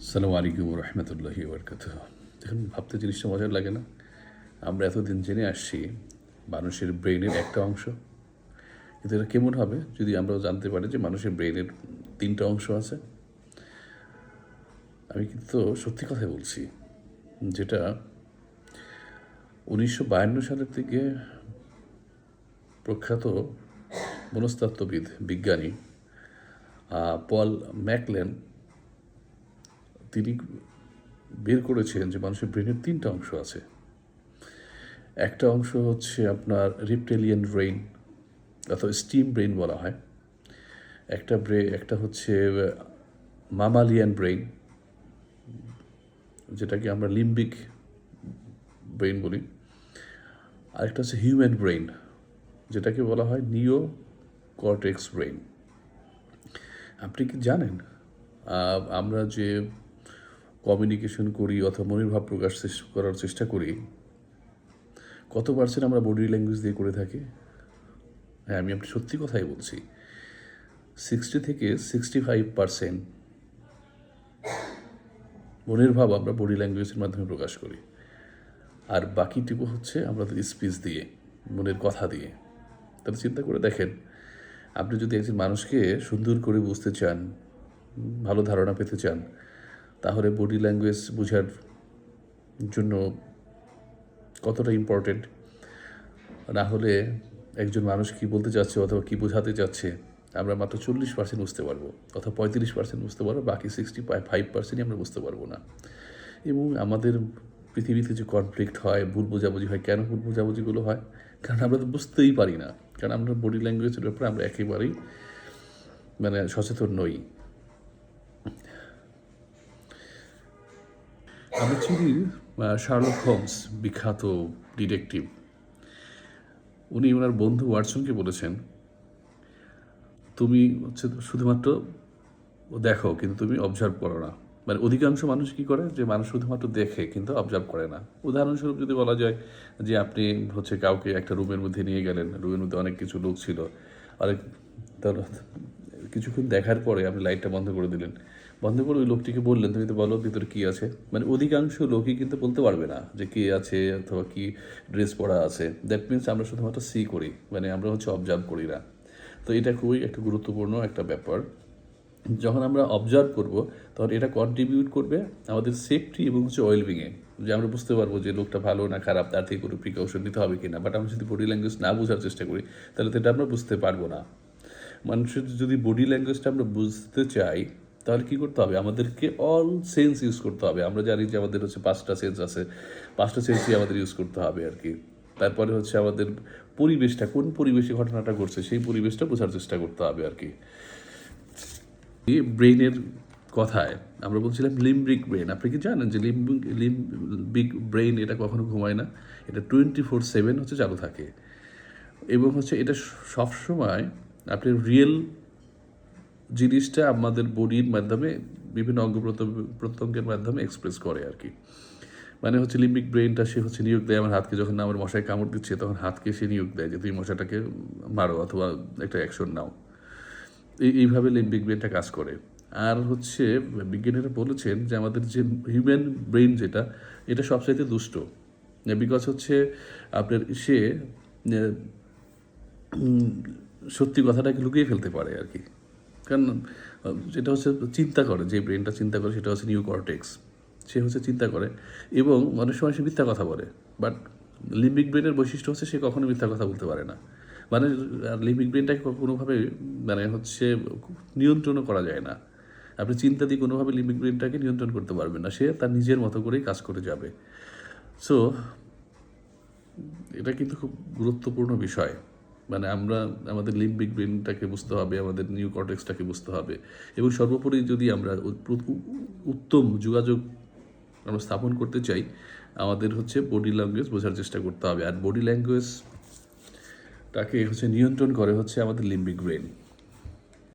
আসসালামু আলাইকুম রহমতুল্লাহি বরকাতুহ। দেখুন, ভাবতে জিনিসটা মজার লাগে না? আমরা এতদিন জেনে আসছি মানুষের ব্রেইনের একটা অংশ, কিন্তু এটা কেমন হবে যদি আমরা জানতে পারি যে মানুষের ব্রেইনের 3টা অংশ আছে। আমি কিন্তু সত্যি কথাই বলছি, যেটা 1952 সালের থেকে প্রখ্যাত মনস্তত্ত্ববিদ বিজ্ঞানী পল ম্যাকলেন তিনি বের করেছেন যে মানুষের ব্রেনের 3টা অংশ আছে। একটা অংশ হচ্ছে আপনার রিপটেলিয়ান ব্রেইন অথবা স্টিম ব্রেইন বলা হয়। একটা হচ্ছে মামালিয়ান ব্রেইন, যেটাকে আমরা লিম্বিক ব্রেইন বলি। আরেকটা হচ্ছে হিউম্যান ব্রেইন, যেটাকে বলা হয় নিও কর্টেক্স ব্রেইন। আপনি কি জানেন আমরা যে কমিউনিকেশন করি অথবা মনের ভাব প্রকাশ করার চেষ্টা করি, কত পার্সেন্ট আমরা বডি ল্যাঙ্গুয়েজ দিয়ে করে থাকি? হ্যাঁ, আমি আপনি সত্যি কথাই বলছি, 60 থেকে 65% মনের ভাব আমরা বডি ল্যাঙ্গুয়েজের মাধ্যমে প্রকাশ করি, আর বাকিটুকু হচ্ছে আমাদের স্পিচ দিয়ে, মনের কথা দিয়ে। তাহলে চিন্তা করে দেখেন, আপনি যদি একজন মানুষকে সুন্দর করে বুঝতে চান, ভালো ধারণা পেতে চান, তাহলে বডি ল্যাঙ্গুয়েজ বোঝার জন্য কতটা ইম্পর্টেন্ট। না হলে একজন মানুষ কী বলতে চাচ্ছে অথবা কী বোঝাতে চাচ্ছে আমরা মাত্র 40% বুঝতে পারবো, অথবা 35% বুঝতে পারবো, বাকি 65%ই আমরা বুঝতে পারবো না। এবং আমাদের পৃথিবীতে যে কনফ্লিক্ট হয়, ভুল বোঝাবুঝি হয়, কেন ভুল বোঝাবুঝিগুলো হয়? কারণ আমরা তো বুঝতেই পারি না, কারণ আমরা বডি ল্যাঙ্গুয়েজের ব্যাপারে আমরা একেবারেই সচেতন নই। আমরা চিনি শার্লক হোমস, বিখ্যাত ডিটেকটিভ। উনি ওনার বন্ধু ওয়াটসনকে বলেছেন, তুমি হচ্ছে শুধুমাত্র দেখো, কিন্তু তুমি অবজার্ভ করো না। মানে অধিকাংশ মানুষ কি করে, যে মানুষ শুধুমাত্র দেখে কিন্তু অবজার্ভ করে না। উদাহরণস্বরূপ যদি বলা যায় যে আপনি হচ্ছে কাউকে একটা রুমের মধ্যে নিয়ে গেলেন, রুমের মধ্যে অনেক কিছু লোক ছিল, অনেক কিছুক্ষণ দেখার পরে আপনি লাইটটা বন্ধ করে দিলেন, বন্ধ করে ওই লোকটিকে বললেন তুমি তো বলো ভিতরে কী আছে। মানে অধিকাংশ লোকই কিন্তু বলতে পারবে না যে কে আছে অথবা কি ড্রেস পরা আছে। দ্যাট মিনস আমরা শুধুমাত্র সি করি, মানে আমরা হচ্ছে অবজার্ভ করি না। তো এটা খুবই একটা গুরুত্বপূর্ণ একটা ব্যাপার। যখন আমরা অবজার্ভ করব, তখন এটা কন্ট্রিবিউট করবে আমাদের সেফটি এবং হচ্ছে ওয়েলবিংয়ে, যে আমরা বুঝতে পারবো যে লোকটা ভালো না খারাপ, তার থেকে কোনো প্রিকশন নিতে হবে কিনা। বাট আমরা যদি বডি ল্যাঙ্গুয়েজ না বোঝার চেষ্টা করি, তাহলে তো এটা আমরা বুঝতে পারবো না। মানুষের যদি বডি ল্যাঙ্গুয়েজটা আমরা বুঝতে চাই, তাহলে কী করতে হবে? আমাদেরকে অল সেন্স ইউজ করতে হবে। আমরা জানি যে আমাদের হচ্ছে 5টা সেন্স আছে, 5টা সেন্সই আমাদের ইউজ করতে হবে আর কি। তারপরে হচ্ছে আমাদের পরিবেশটা, কোন পরিবেশে ঘটনাটা ঘটছে সেই পরিবেশটা বোঝার চেষ্টা করতে হবে আর কি। ব্রেইনের কথায় আমরা বলছিলাম লিম্বিক ব্রেন। আপনি কি জানেন যে লিম্বিক ব্রেইন এটা কখনো ঘুমায় না, এটা 24/7 হচ্ছে চালু থাকে, এবং হচ্ছে এটা সবসময় আপনি রিয়েল জিনিসটা আমাদের বডির মাধ্যমে বিভিন্ন অঙ্গ প্রত্যঙ্গের মাধ্যমে এক্সপ্রেস করে আর কি। মানে হচ্ছে লিম্বিক ব্রেইনটা সে হচ্ছে নিয়োগ দেয় আমার হাতকে, যখন আমার মশায় কামড় দিচ্ছে তখন হাতকে সে নিয়োগ দেয় যে তুমি মশাটাকে মারো অথবা একটা অ্যাকশন নাও। এইভাবে লিম্বিক ব্রেনটা কাজ করে। আর হচ্ছে বিজ্ঞানীরা বলেছেন যে আমাদের যে হিউম্যান ব্রেইন যেটা, এটা সবচাইতে দুষ্ট, বিকজ হচ্ছে আপনার সে সত্যি কথাটাকে লুকিয়ে ফেলতে পারে আর কি। কারণ যেটা হচ্ছে চিন্তা করে, যে ব্রেনটা চিন্তা করে সেটা হচ্ছে নিও কর্টেক্স, সে হচ্ছে চিন্তা করে এবং অনেক সময় সে মিথ্যা কথা বলে। বাট লিম্বিক ব্রেনের বৈশিষ্ট্য হচ্ছে সে কখনো মিথ্যা কথা বলতে পারে না। মানে লিম্বিক ব্রেনটাকে কোনোভাবে হচ্ছে নিয়ন্ত্রণও করা যায় না। আপনি চিন্তা দিয়ে কোনোভাবে লিম্বিক ব্রেনটাকে নিয়ন্ত্রণ করতে পারবেন না, সে তার নিজের মতো করেই কাজ করে যাবে। সো এটা কিন্তু খুব গুরুত্বপূর্ণ বিষয়। মানে আমরা আমাদের লিম্বিক ব্রেনটাকে বুঝতে হবে, আমাদের নিউ কর্টেক্সটাকে বুঝতে হবে, এবং সর্বোপরি যদি আমরা উত্তম যোগাযোগ আমরা স্থাপন করতে চাই, আমাদের হচ্ছে বডি ল্যাঙ্গুয়েজ বোঝার চেষ্টা করতে হবে। আর বডি ল্যাঙ্গুয়েজটাকে হচ্ছে নিয়ন্ত্রণ করে হচ্ছে আমাদের লিম্বিক ব্রেন।